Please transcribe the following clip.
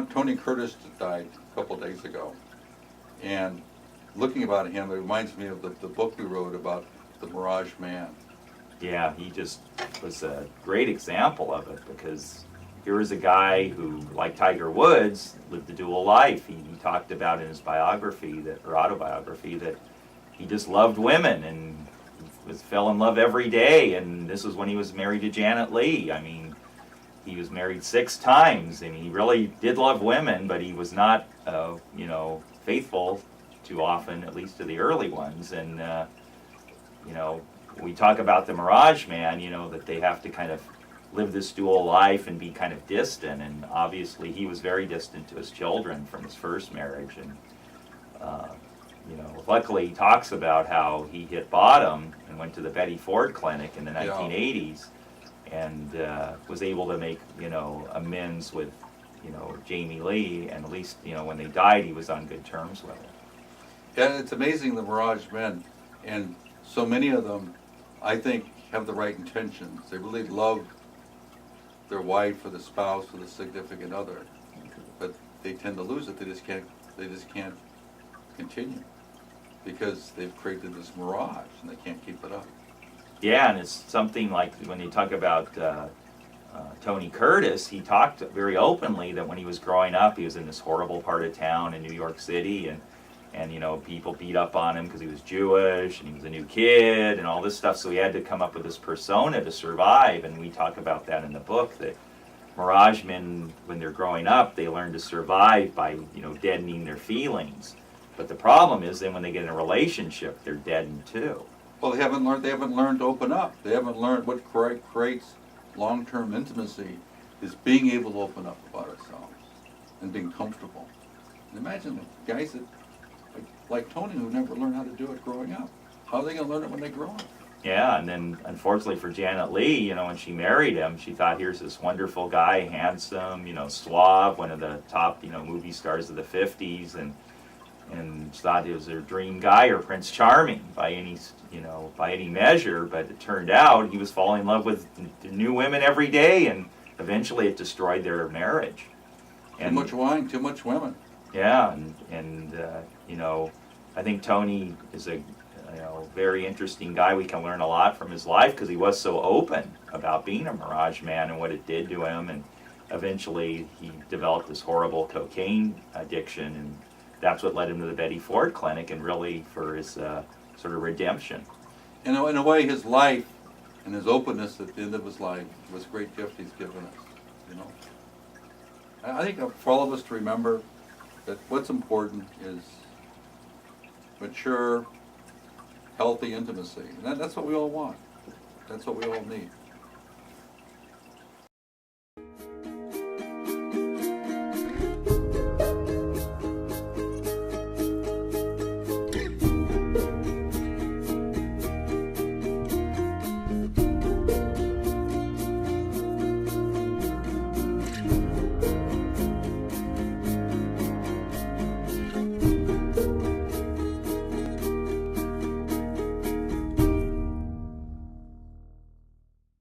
Tony Curtis died a couple days ago, and looking about him, it reminds me of the book we wrote about the Mirage Man. Yeah, he just was a great example of it, because here was a guy who, like Tiger Woods, lived a dual life. He talked about in his biography, or autobiography, that he just loved women and fell in love every day. And this was when he was married to Janet Leigh. I mean, he was married 6 times, and he really did love women, but he was not, faithful too often, at least to the early ones. And we talk about the Mirage Man, that they have to kind of live this dual life and be kind of distant, and obviously he was very distant to his children from his first marriage. And luckily he talks about how he hit bottom and went to the Betty Ford Clinic in the 1980s, and was able to make amends with Jamie Lee, and at least when they died he was on good terms with her. Yeah, it's amazing, the Mirage Men, and so many of them, I think, have the right intentions. They really love their wife or the spouse or the significant other, but they tend to lose it. They just can't continue because they've created this mirage and they can't keep it up. Yeah, and it's something like when you talk about Tony Curtis, he talked very openly that when he was growing up, he was in this horrible part of town in New York City, and people beat up on him because he was Jewish and he was a new kid and all this stuff, so he had to come up with this persona to survive. And we talk about that in the book, that Mirage Men, when they're growing up, they learn to survive by deadening their feelings. But the problem is then when they get in a relationship, they're deadened too. Well, they haven't learned to open up. They haven't learned what creates long-term intimacy is being able to open up about ourselves and being comfortable. And imagine the guys that like Tony, who never learned how to do it growing up. How are they going to learn it when they grow up? Yeah, and then unfortunately for Janet Leigh, when she married him, she thought, here's this wonderful guy, handsome, suave, one of the top, movie stars of the 50s, and she thought he was her dream guy, or Prince Charming by any measure. But it turned out he was falling in love with new women every day, and eventually it destroyed their marriage. Too much wine, too much women. Yeah, and I think Tony is a very interesting guy. We can learn a lot from his life because he was so open about being a Mirage Man and what it did to him. And eventually he developed this horrible cocaine addiction, and that's what led him to the Betty Ford Clinic, and really for his sort of redemption. In a way, his life and his openness at the end of his life was a great gift he's given us. I think for all of us to remember that what's important is mature, healthy intimacy. And that's what we all want. That's what we all need.